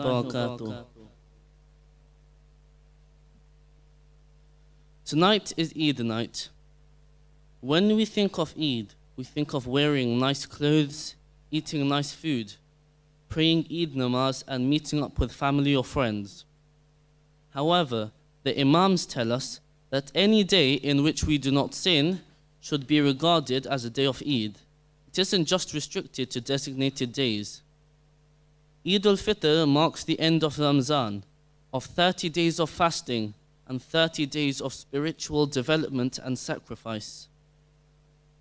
وبركاته. Tonight is Eid night. When we think of Eid, we think of wearing nice clothes, eating nice food, praying Eid namaz and meeting up with family or friends. However, the Imams tell us that any day in which we do not sin should be regarded as a day of Eid. It isn't just restricted to designated days. Eid al-Fitr marks the end of Ramadan, of 30 days of fasting and 30 days of spiritual development and sacrifice.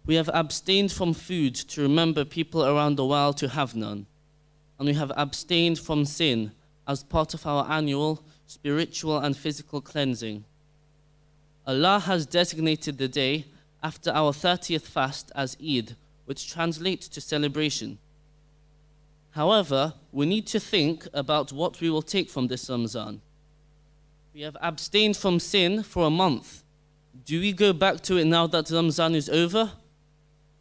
We have abstained from food to remember people around the world to have none, and we have abstained from sin as part of our annual spiritual and physical cleansing. Allah has designated the day after our 30th fast as Eid, which translates to celebration. However, we need to think about what we will take from this Ramadan. We have abstained from sin for a month. Do we go back to it now that Ramadan is over?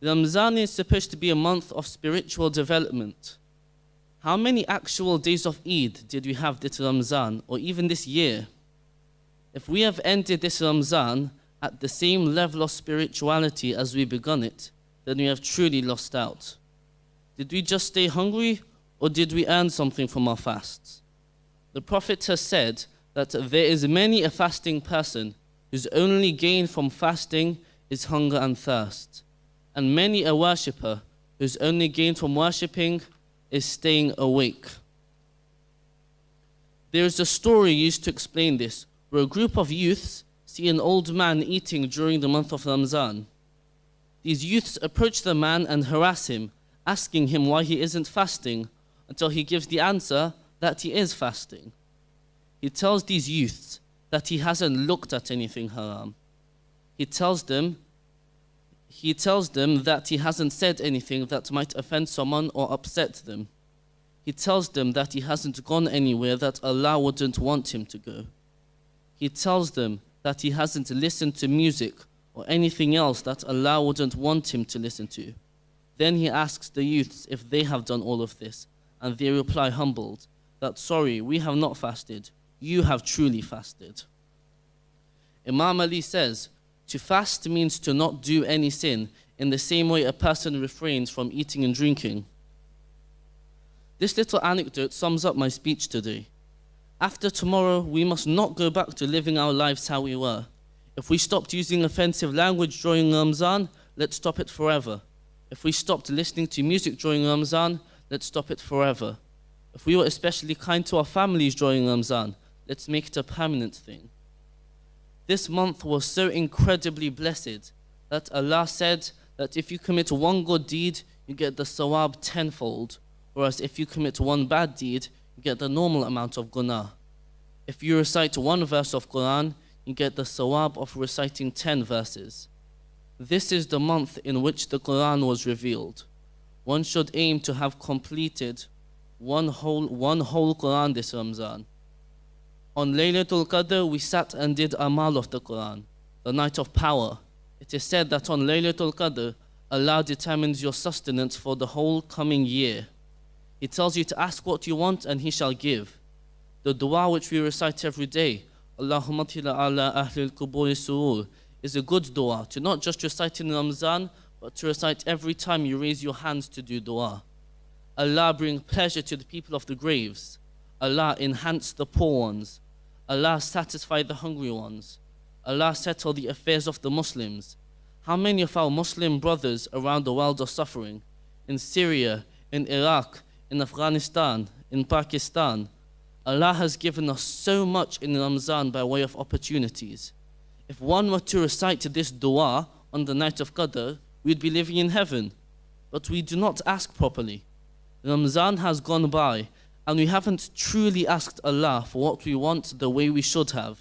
Ramadan is supposed to be a month of spiritual development. How many actual days of Eid did we have this Ramadan, or even this year? If we have ended this Ramadan at the same level of spirituality as we begun it, then we have truly lost out. Did we just stay hungry, or did we earn something from our fasts? The Prophet has said that there is many a fasting person whose only gain from fasting is hunger and thirst, and many a worshipper whose only gain from worshipping is staying awake. There is a story used to explain this, where a group of youths see an old man eating during the month of Ramadan. These youths approach the man and harass him, asking him why he isn't fasting, until he gives the answer that he is fasting. He tells these youths that he hasn't looked at anything haram. He tells them that he hasn't said anything that might offend someone or upset them. He tells them that he hasn't gone anywhere that Allah wouldn't want him to go. He tells them that he hasn't listened to music or anything else that Allah wouldn't want him to listen to. Then he asks the youths if they have done all of this, and they reply humbled that, sorry, we have not fasted. You have truly fasted. Imam Ali says, to fast means to not do any sin, in the same way a person refrains from eating and drinking. This little anecdote sums up my speech today. After tomorrow, we must not go back to living our lives how we were. If we stopped using offensive language during Ramadan, let's stop it forever. If we stopped listening to music during Ramadan, let's stop it forever. If we were especially kind to our families during Ramadan, let's make it a permanent thing. This month was so incredibly blessed that Allah said that if you commit one good deed, you get the sawab tenfold, whereas if you commit one bad deed, you get the normal amount of gunah. If you recite one verse of Quran, you get the sawab of reciting 10 verses. This is the month in which the Quran was revealed. One should aim to have completed one whole Quran this Ramadan. On Laylatul Qadr, we sat and did Amal of the Quran, the night of power. It is said that on Laylatul Qadr, Allah determines your sustenance for the whole coming year. He tells you to ask what you want and He shall give. The dua which we recite every day, Allahumma tila ala ahlil quburi surur, is a good dua to not just recite in Ramadan, but to recite every time you raise your hands to do dua. Allah bring pleasure to the people of the graves. Allah enhance the poor ones. Allah satisfy the hungry ones. Allah settle the affairs of the Muslims. How many of our Muslim brothers around the world are suffering? In Syria, in Iraq, in Afghanistan, in Pakistan. Allah has given us so much in Ramadan by way of opportunities. If one were to recite this dua on the night of Qadr, we'd be living in heaven. But we do not ask properly. Ramadan has gone by, and we haven't truly asked Allah for what we want the way we should have.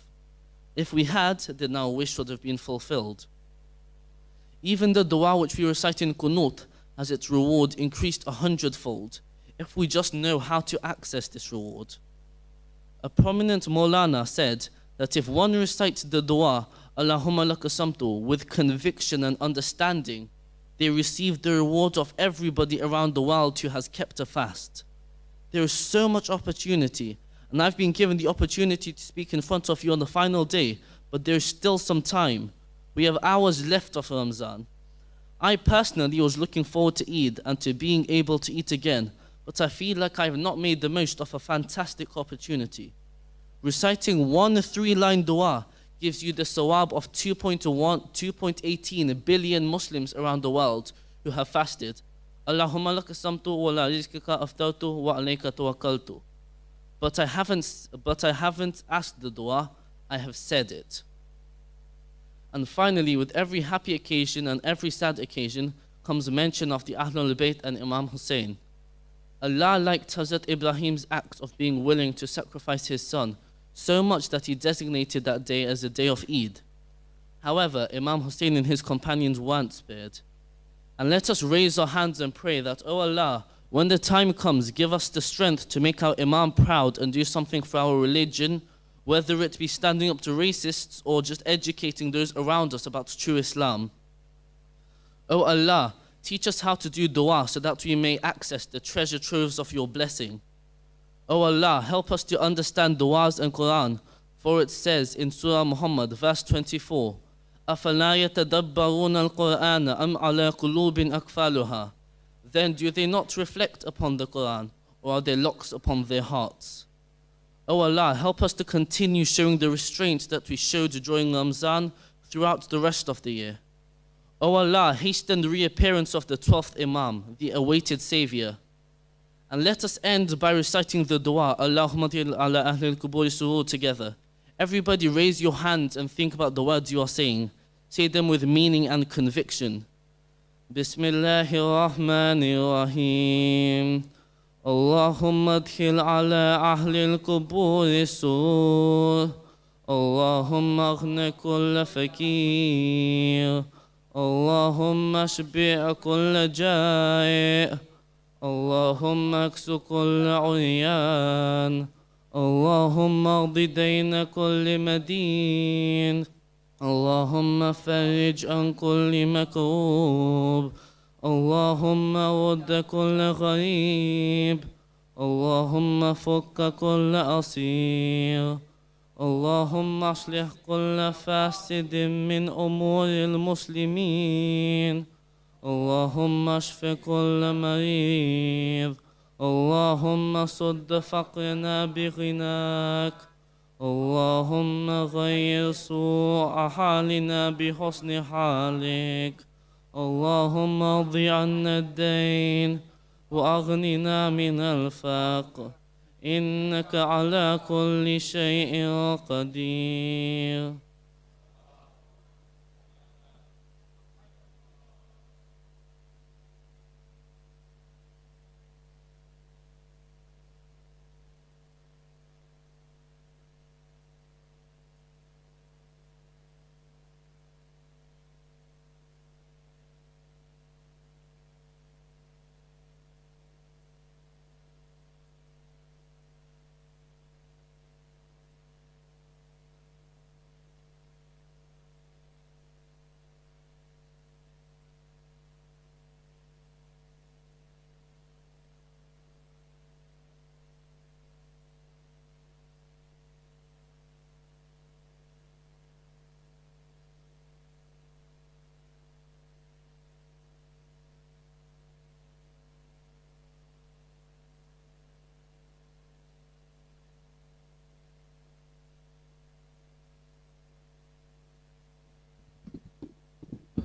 If we had, then our wish would have been fulfilled. Even the dua which we recite in Qunut has its reward increased 100-fold, if we just know how to access this reward. A prominent Maulana said that if one recites the dua, Allahumma laka samtu, with conviction and understanding, they receive the reward of everybody around the world who has kept a fast. There is so much opportunity, and I've been given the opportunity to speak in front of you on the final day, but there's still some time. We have hours left of Ramadan. I personally was looking forward to Eid and to being able to eat again, but I feel like I have not made the most of a fantastic opportunity. Reciting one 3-line dua gives you the sawab of 2.18 billion Muslims around the world who have fasted. Allahumma laka samtu wa la rizqika aftartu wa alayka tawakkaltu. But I haven't asked the dua, I have said it. And finally, with every happy occasion and every sad occasion comes a mention of the Ahlul Bayt and Imam Husayn. Allah liked Hazrat Ibrahim's act of being willing to sacrifice his son so much that he designated that day as a day of Eid. However, Imam Husayn and his companions weren't spared. And let us raise our hands and pray that, O Allah, when the time comes, give us the strength to make our Imam proud and do something for our religion, whether it be standing up to racists or just educating those around us about true Islam. O Allah, teach us how to do dua so that we may access the treasure troves of your blessing. O Allah, help us to understand duas and Quran, for it says in Surah Muhammad, verse 24, أَفَلَا يَتَدَبَّرُونَ الْقُرْآنَ أَمْ عَلَى قُلُوبٍ أَقْفَالُهَا. Then do they not reflect upon the Quran, or are there locks upon their hearts? O Allah, help us to continue showing the restraint that we showed during Ramadan throughout the rest of the year. O Allah, hasten the reappearance of the 12th Imam, the awaited Savior. And let us end by reciting the dua, Allahumma dil ala ahlil kuburi surur together. Everybody raise your hands and think about the words you are saying. Say them with meaning and conviction. Bismillahir Rahmanir Rahim. Allahumma adkhil ala ahlil kuburi surur. Allahumma aghni kulla fakir. Allahumma shbi' kulla ja'i'. Allahumma aksu kulla 'uryan. Allahumma اغض دين كل مدين. اللهم فرج عن كل مكروب. اللهم رد كل غريب. اللهم فك كل أسير. اللهم اصلح كل فاسد من أمور المسلمين. اللهم اشف كل مريض. اللهم صد فقرنا بغناك. اللهم غير سوء حالنا بحسن حالك. اللهم اقض عنا الدين وأغننا من الفقر. إنك على كل شيء قدير.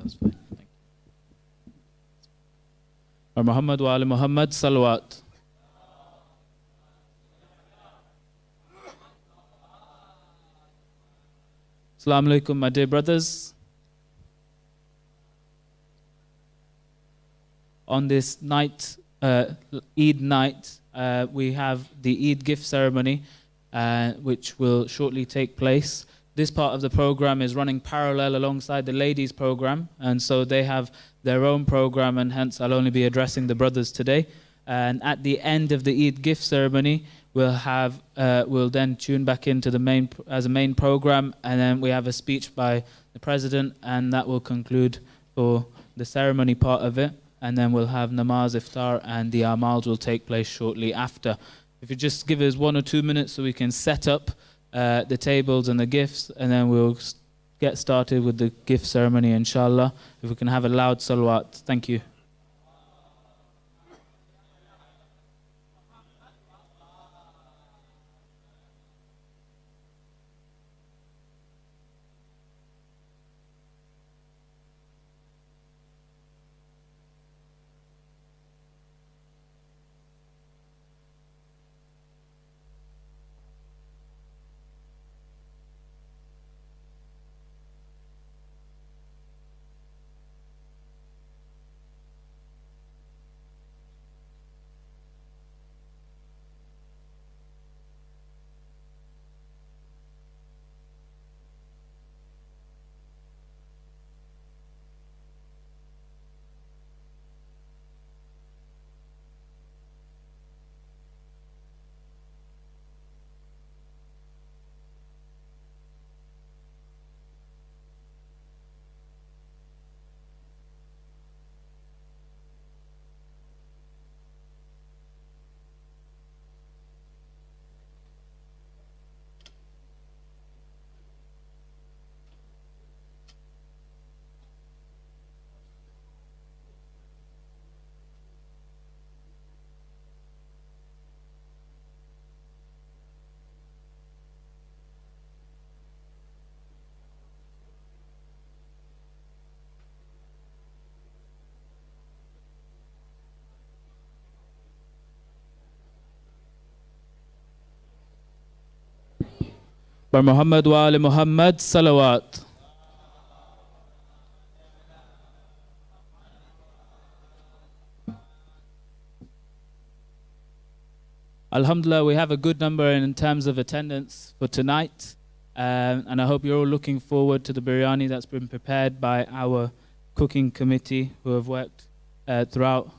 That's fine. Thank you. Muhammad wa ali Muhammad, salawat. Assalamu alaikum, my dear brothers. On this night, Eid night, we have the Eid gift ceremony, which will shortly take place. This part of the program is running parallel alongside the ladies' program, and so they have their own program, and hence I'll only be addressing the brothers today. And at the end of the Eid gift ceremony, we'll then tune back into the main program, and then we have a speech by the president, and that will conclude for the ceremony part of it. and then we'll have namaz, iftar, and the amals will take place shortly after. If you just give us 1 or 2 minutes so we can set up the tables and the gifts, and then we'll get started with the gift ceremony, inshallah. If we can have a loud salawat. Thank you. By Muhammad wa ali Muhammad, salawat. Alhamdulillah, we have a good number in terms of attendance for tonight. And I hope you're all looking forward to the biryani that's been prepared by our cooking committee, who have worked throughout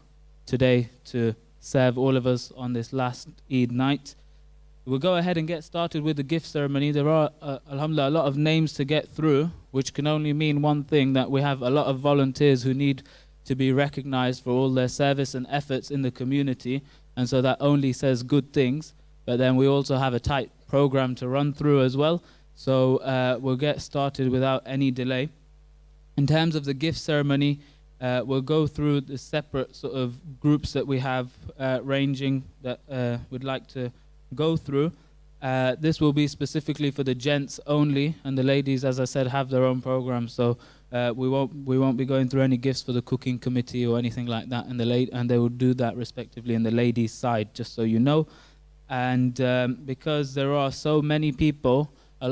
today to serve all of us on this last Eid night. We'll go ahead and get started with the gift ceremony. There are, alhamdulillah, a lot of names to get through, which can only mean one thing, that we have a lot of volunteers who need to be recognized for all their service and efforts in the community. And so that only says good things. But then we also have a tight program to run through as well. So we'll get started without any delay. In terms of the gift ceremony, we'll go through the separate sort of groups that we have ranging that we'd like to go through. This will be specifically for the gents only, and the ladies, as I said, have their own program. So we won't be going through any gifts for the cooking committee or anything like that, and they will do that respectively in the ladies' side, just so you know. And because there are so many people,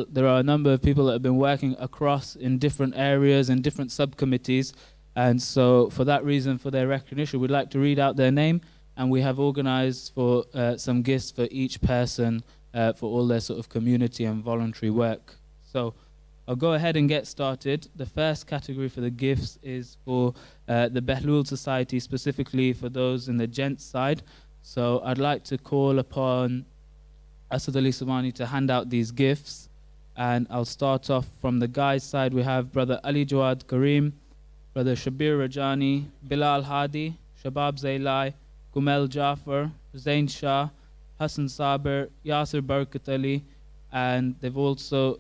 there are a number of people that have been working across in different areas and different subcommittees, and so for that reason, for their recognition, we'd like to read out their name, and we have organized for some gifts for each person for all their sort of community and voluntary work. So I'll go ahead and get started. The first category for the gifts is for the Behlul Society, specifically for those in the gents side. So I'd like to call upon Asad Ali Subhani to hand out these gifts. And I'll start off from the guys' side. We have Brother Ali Jawad Kareem, Brother Shabir Rajani, Bilal Hadi, Shabab Zaylai, Gumel Jafar, Zain Shah, Hassan Saber, Yasir Barkat Ali, and they've also,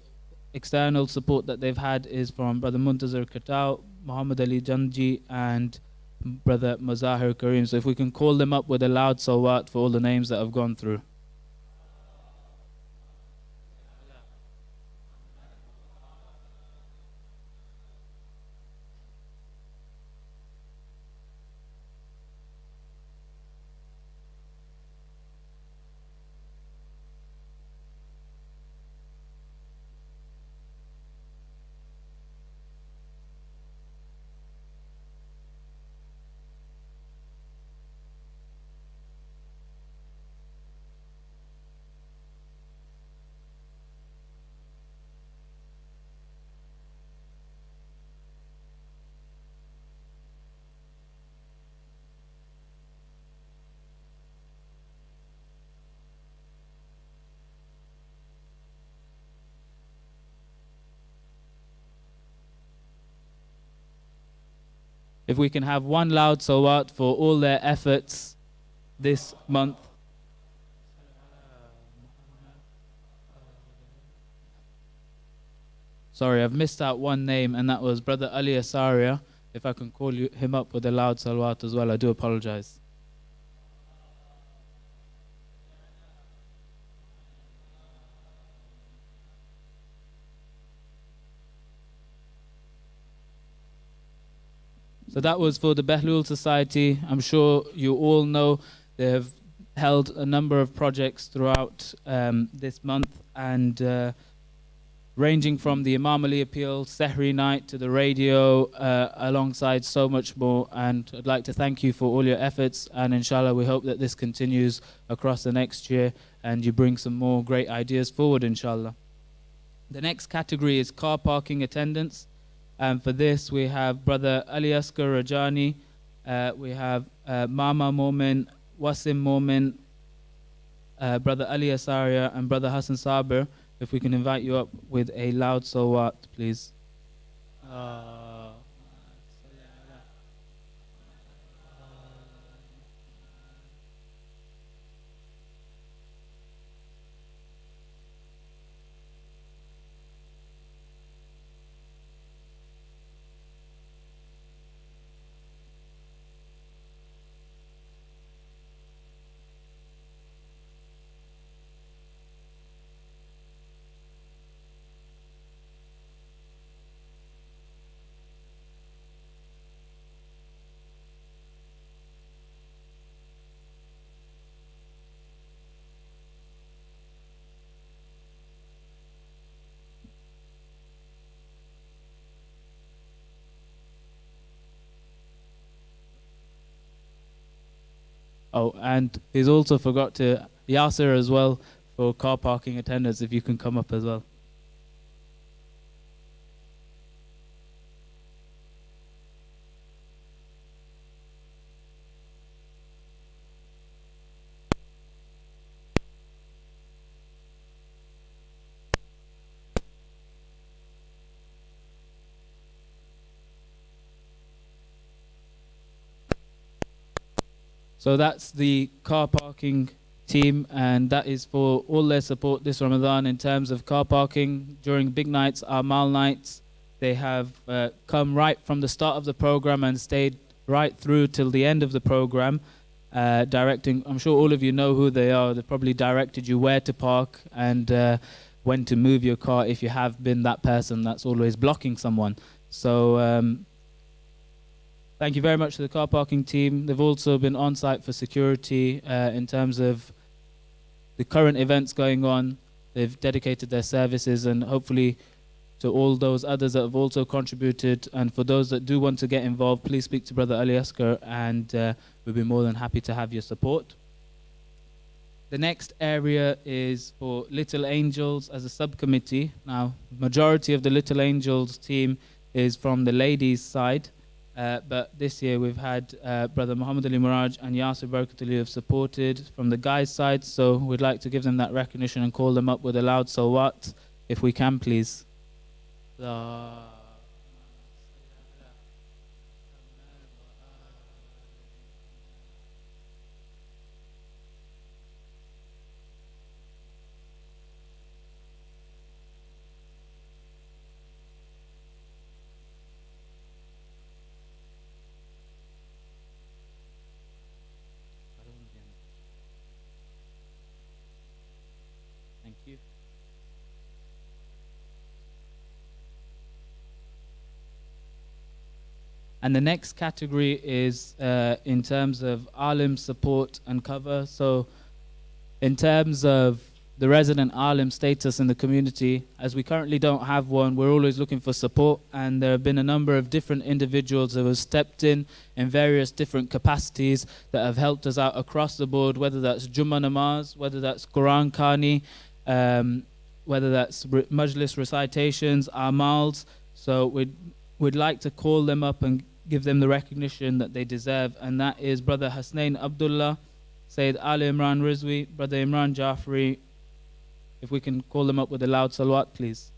external support that they've had is from Brother Muntazir Katao, Muhammad Ali Janji, and Brother Mazahir Kareem. So if we can call them up with a loud salawat for all the names that have gone through. If we can have one loud salawat for all their efforts this month. Sorry, I've missed out one name, and that was Brother Ali Asaria. If I can call him up with a loud salawat as well, I do apologize. So that was for the Behlul Society. I'm sure you all know they have held a number of projects throughout this month, and ranging from the Imam Ali Appeal, Sehri Night, to the radio, alongside so much more. And I'd like to thank you for all your efforts, and inshallah we hope that this continues across the next year and you bring some more great ideas forward, inshallah. The next category is car parking attendance. And for this, we have Brother Ali Asghar Rajani, we have Mama Momin, Wasim Momin, Brother Ali Asaria, and Brother Hassan Saber. If we can invite you up with a loud salawat, please. Oh, and he's also forgot to Yasser as well for car parking attendants, if you can come up as well. So that's the car parking team, and that is for all their support this Ramadan in terms of car parking during big nights, Amal nights. They have come right from the start of the program and stayed right through till the end of the program, directing. I'm sure all of you know who they are. They probably directed you where to park and when to move your car if you have been that person that's always blocking someone. So thank you very much to the car parking team. They've also been on site for security in terms of the current events going on. They've dedicated their services, and hopefully to all those others that have also contributed. And for those that do want to get involved, please speak to Brother Ali Asghar, and we'll be more than happy to have your support. The next area is for Little Angels as a subcommittee. Now, majority of the Little Angels team is from the ladies' side. But this year we've had Brother Muhammad Ali Muraj and Yasir Barakatali have supported from the guys' side, so we'd like to give them that recognition and call them up with a loud salawat, if we can, please. Thank you. And the next category is in terms of alim support and cover. So in terms of the resident alim status in the community, as we currently don't have one, we're always looking for support, and there have been a number of different individuals who have stepped in various different capacities that have helped us out across the board, whether that's Jummah Namaz, whether that's Quran Khani, whether that's Majlis recitations, Amals. So we'd like to call them up and give them the recognition that they deserve, and that is Brother Hasnain Abdullah, Sayyid Ali Imran Rizwi, Brother Imran Jafri. If we can call them up with a loud salawat, please.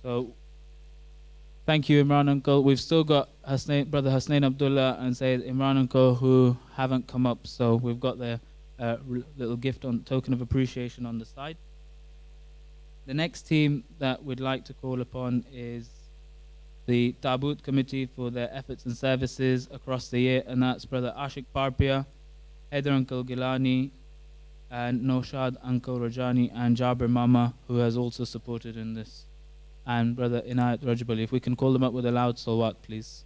So thank you, Imran Uncle. We've still got Brother Hussein Abdullah and Sayyid Imran Uncle who haven't come up, so we've got their little gift on token of appreciation on the side. The next team that we'd like to call upon is the Taboot Committee for their efforts and services across the year, and that's Brother Ashik Parpia, Heather Uncle Gilani, and Noshad Uncle Rajani, and Jabir Mama, who has also supported in this, and Brother Inayat Rajabali. If we can call them up with a loud salawat, please.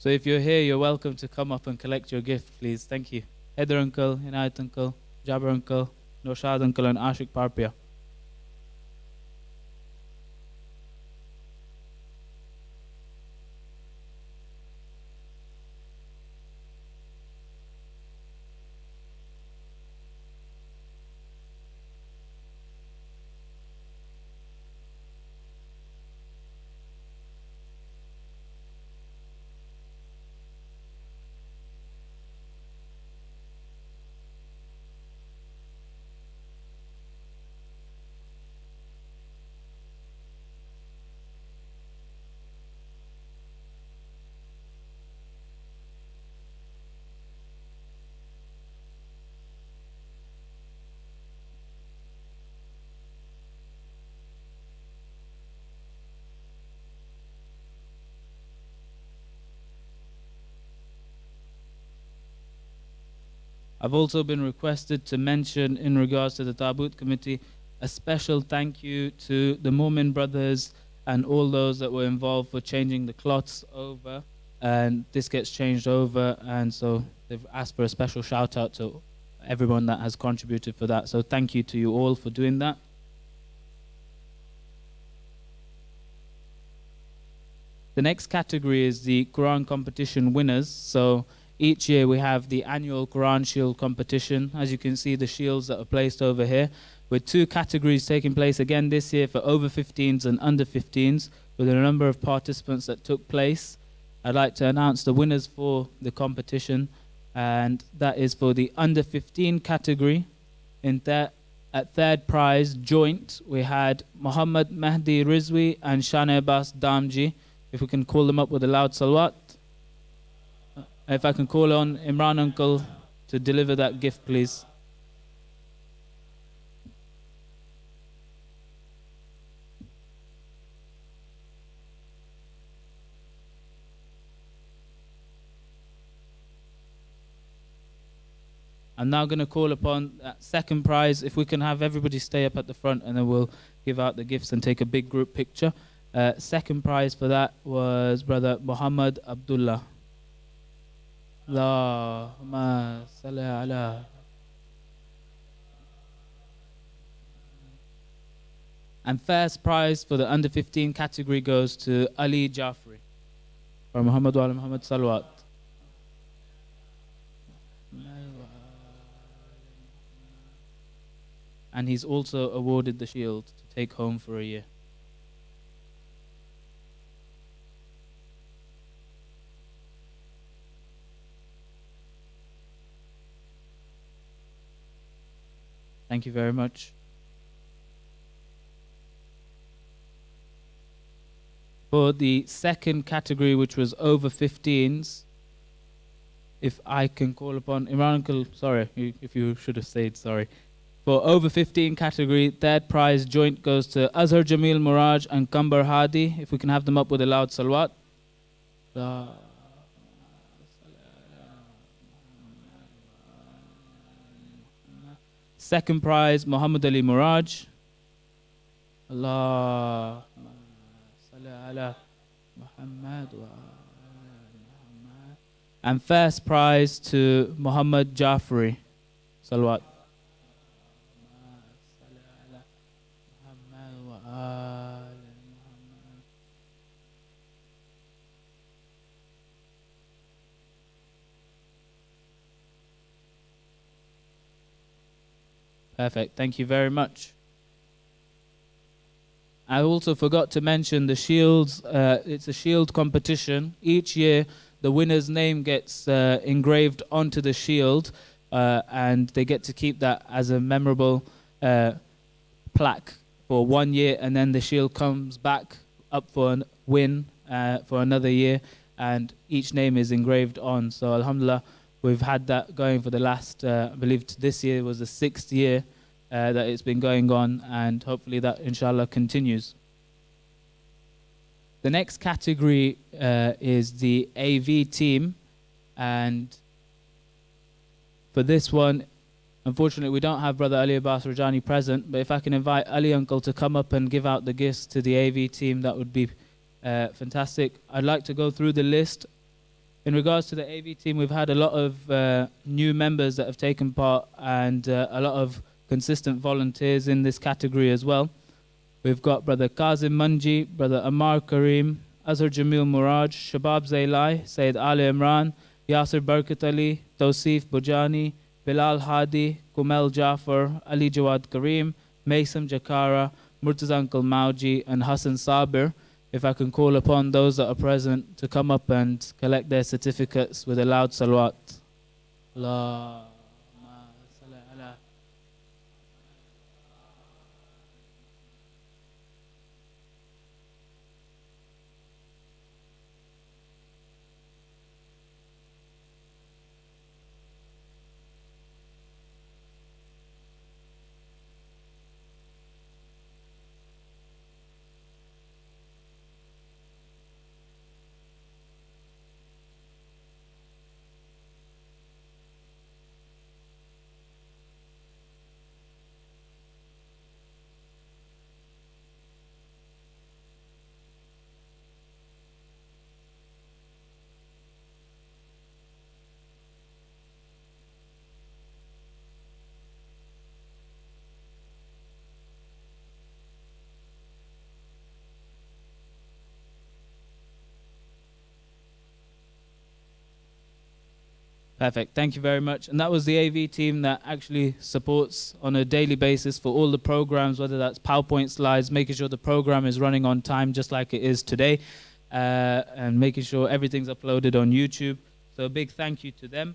So if you're here, you're welcome to come up and collect your gift, please. Thank you. Heather Uncle, Inayat Uncle, Jabir Uncle, Noshad Uncle, and Ashik Parpia. I've also been requested to mention, in regards to the Taboot Committee, a special thank you to the Mu'min brothers and all those that were involved for changing the cloths over. And this gets changed over, and so they've asked for a special shout out to everyone that has contributed for that. So thank you to you all for doing that. The next category is the Quran competition winners. So each year we have the annual Quran Shield competition. As you can see, the shields that are placed over here, with two categories taking place again this year for over 15s and under 15s, with a number of participants that took place. I'd like to announce the winners for the competition, and that is for the under 15 category. At third prize joint, we had Muhammad Mahdi Rizwi and Shana Abbas Damji. If we can call them up with a loud salawat. If I can call on Imran Uncle to deliver that gift, please. I'm now going to call upon that second prize. If we can have everybody stay up at the front, and then we'll give out the gifts and take a big group picture. Second prize for that was Brother Muhammad Abdullah. Allahumma salli ala. And first prize for the under 15 category goes to Ali Jafri for Muhammad wa ala Muhammad Salawat. And he's also awarded the shield to take home for a year. Thank you very much. For the second category, which was over 15s, if I can call upon Imran Uncle, sorry, if you should have said sorry. For over 15 category, third prize joint goes to Azhar Jamil Muraj and Kambar Hadi. If we can have them up with a loud salawat. Second prize, Muhammad Ali Muraj. Allah. And first prize to Muhammad Jafri. Salawat. Perfect. Thank you very much. I also forgot to mention the shields. It's a shield competition. Each year the winner's name gets engraved onto the shield, and they get to keep that as a memorable plaque for 1 year, and then the shield comes back up for a win for another year, and each name is engraved on. So alhamdulillah, we've had that going for the last, I believe this year was the 6th year that it's been going on, and hopefully that inshallah continues. The next category is the AV team, and for this one, unfortunately we don't have Brother Ali Abbas Rajani present, but if I can invite Ali Uncle to come up and give out the gifts to the AV team, that would be fantastic. I'd like to go through the list. In regards to the AV team, we've had a lot of new members that have taken part, and a lot of consistent volunteers in this category as well. We've got Brother Kazim Manji, Brother Ammar Kareem, Azhar Jamil Muraj, Shabab Zailai, Sayyid Ali Imran, Yasir Barkat Ali, Tawsif Bujani, Bilal Hadi, Kumel Jafar, Ali Jawad Kareem, Maysam Jakara, Murtaza Uncle Mauji, and Hassan Sabir. If I can call upon those that are present to come up and collect their certificates with a loud salawat. Allah. Perfect. Thank you very much. And that was the AV team that actually supports on a daily basis for all the programs, whether that's PowerPoint slides, making sure the program is running on time just like it is today, and making sure everything's uploaded on YouTube. So a big thank you to them.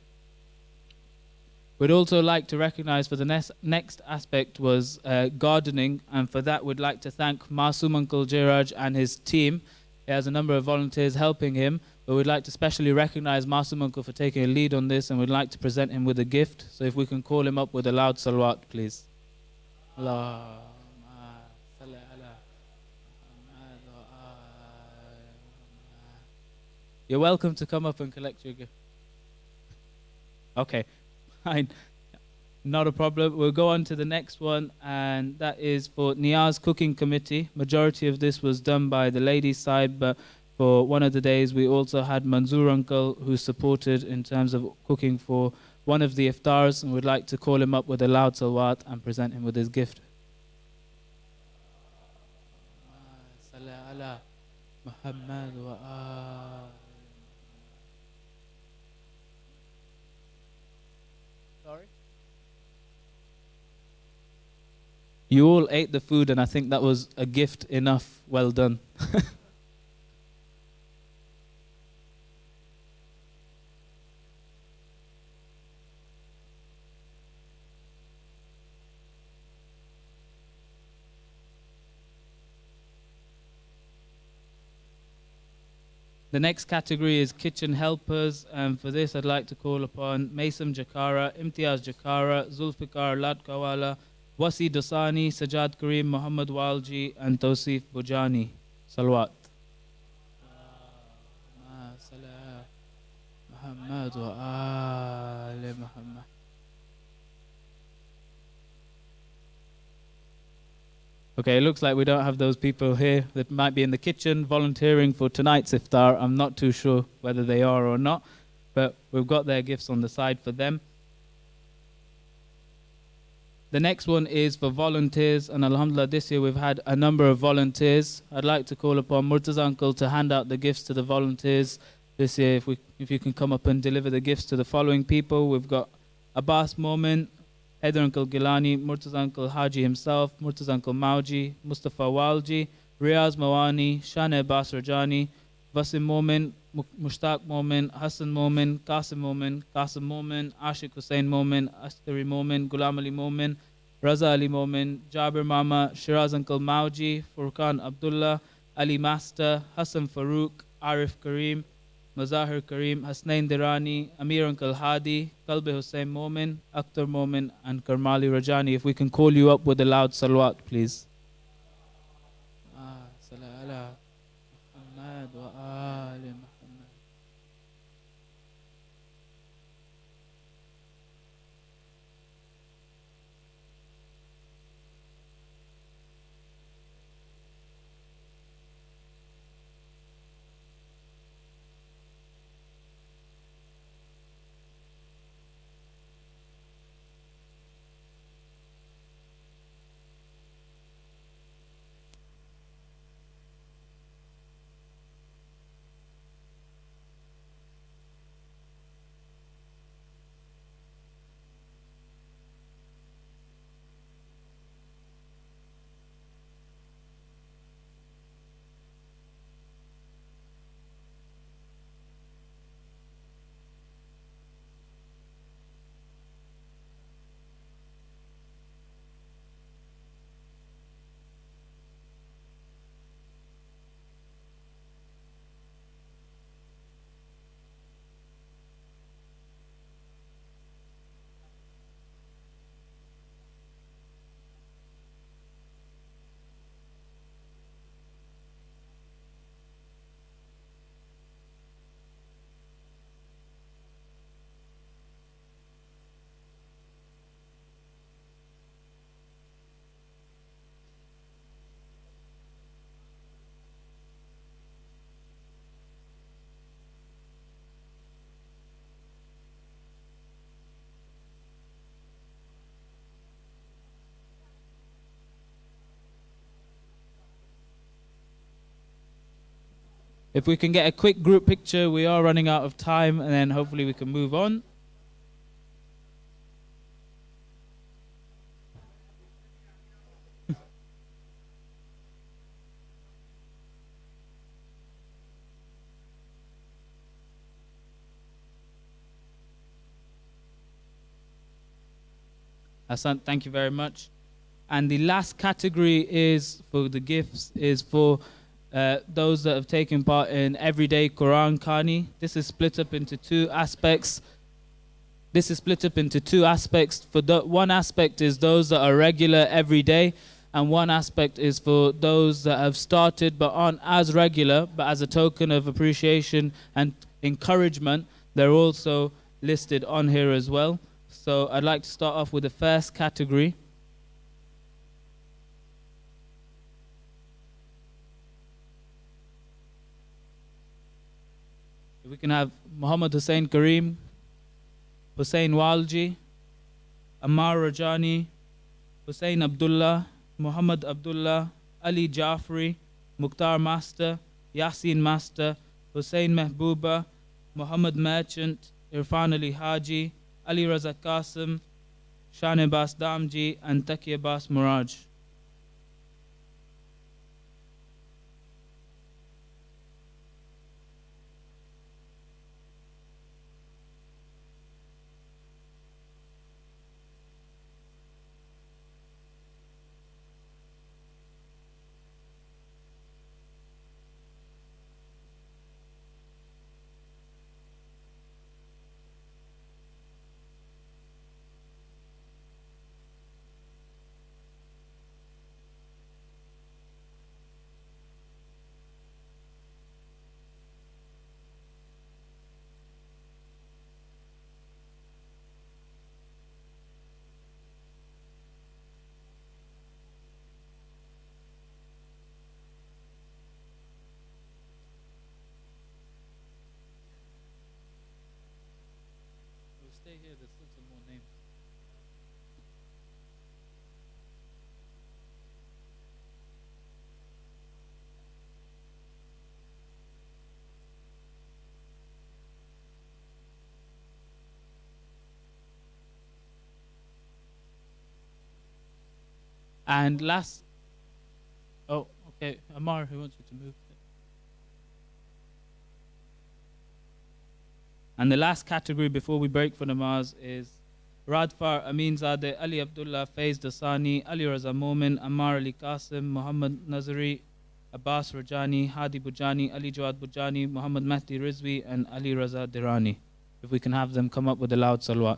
We'd also like to recognize for the next aspect was gardening, and for that we'd like to thank Masoom Uncle Jiraj and his team. He has a number of volunteers helping him, but we'd like to specially recognize Masoom Uncle for taking a lead on this, and we'd like to present him with a gift. So if we can call him up with a loud salawat, please. You're welcome to come up and collect your gift. Okay, fine. Not a problem. We'll go on to the next one, and that is for Niyaz Cooking Committee. Majority of this was done by the ladies' side, but for one of the days we also had Manzoor Uncle, who supported in terms of cooking for one of the iftars, and we'd like to call him up with a loud salawat and present him with his gift. Sorry? You all ate the food, and I think that was a gift enough. Well done. The next category is kitchen helpers, and for this I'd like to call upon Maysam Jakara, Imtiaz Jakara, Zulfikar Latkawala, Wasi Dosani, Sajad Kareem, Muhammad Walji, and Tawsif Bujani. Salawat. Muhammad wa Ali Muhammad. Okay, it looks like we don't have those people here that might be in the kitchen volunteering for tonight's iftar. I'm not too sure whether they are or not, but we've got their gifts on the side for them. The next one is for volunteers, and alhamdulillah this year we've had a number of volunteers. I'd like to call upon Murtaza Uncle to hand out the gifts to the volunteers this year. If you can come up and deliver the gifts to the following people. We've got Abbas Momin, Haider Uncle Gilani, Murtaza Uncle Haji himself, Murtaza Uncle Mauji, Mustafa Walji, Riaz Mawani, Shane Abbas Rajani, Wasim Momin, Mushtaq Momin, Hassan Momin, Qasim Momin, Ashik Hussain Momin, Astari Momin, Ghulam Ali Momin, Raza Ali Momin, Jabir Mama, Shiraz Uncle Mauji, Furqan Abdullah, Ali Master, Hassan Farouk, Arif Kareem, Mazahir Kareem, Hasnain Dirani, Amir Uncle Hadi, Kalbe Hussain Momin, Akhtar Momin, and Karmali Rajani. If we can call you up with a loud salawat, please. If we can get a quick group picture, we are running out of time, and then hopefully we can move on. Hassan, thank you very much. And the last category is for the gifts is for those that have taken part in everyday Quran Khani. This is split up into two aspects. For one aspect is those that are regular every day, and one aspect is for those that have started but aren't as regular, but as a token of appreciation and encouragement, they're also listed on here as well. So I'd like to start off with the first category. We can have Muhammad Hussain Kareem, Hussain Walji, Ammar Rajani, Hussain Abdullah, Muhammad Abdullah, Ali Jafri, Mukhtar Master, Yasin Master, Hussain Mehbooba, Muhammad Merchant, Irfan Ali Haji, Ali Raza Qasim, Shanebas Damji, and Taki Abbas Muraj. Stay here, there's still some more names. And last, oh, okay, Ammar, who wants you to move? And the last category before we break for namaz is Radfar Amin Zadeh, Ali Abdullah, Faiz Dasani, Ali Raza Momin, Ammar Ali Qasim, Muhammad Nazari, Abbas Rajani, Hadi Bujani, Ali Jawad Bujani, Muhammad Mahdi Rizvi, and Ali Raza Dirani. If we can have them come up with a loud salawat.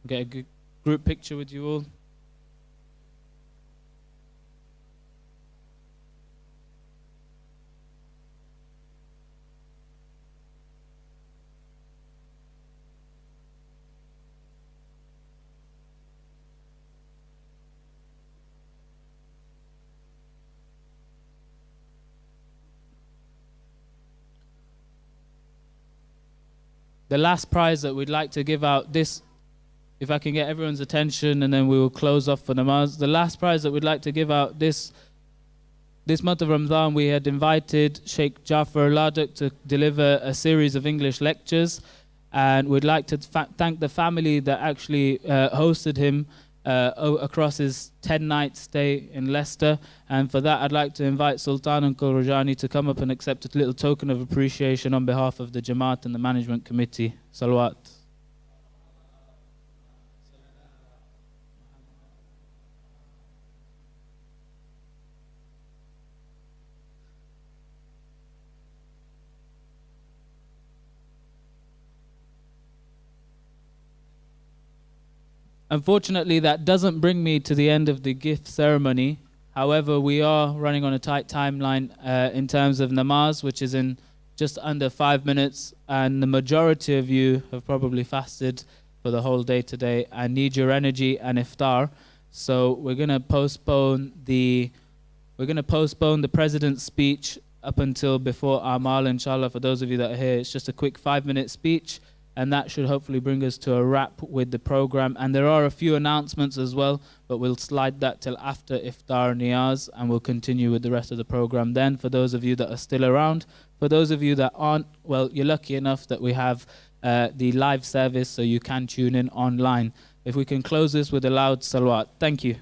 Get a good group picture with you all. The last prize that we'd like to give out this, if I can get everyone's attention, and then we will close off for namaz. The last prize that we'd like to give out this month of Ramadan, we had invited Sheikh Jafar Laduk to deliver a series of English lectures, and we'd like to thank the family that actually hosted him across his 10-night stay in Leicester. And for that, I'd like to invite Sultan and Rajani to come up and accept a little token of appreciation on behalf of the Jamaat and the management committee. Salawat. Unfortunately, that doesn't bring me to the end of the gift ceremony. However, we are running on a tight timeline in terms of namaz, which is in just under 5 minutes, and the majority of you have probably fasted for the whole day today and need your energy and iftar. So we're going to postpone the president's speech up until before Amal, inshallah. For those of you that are here, it's just a quick 5-minute speech, and that should hopefully bring us to a wrap with the program. And there are a few announcements as well, but we'll slide that till after Iftar Niyaz, and we'll continue with the rest of the program then, for those of you that are still around. For those of you that aren't, well, you're lucky enough that we have the live service, so you can tune in online. If we can close this with a loud salawat. Thank you.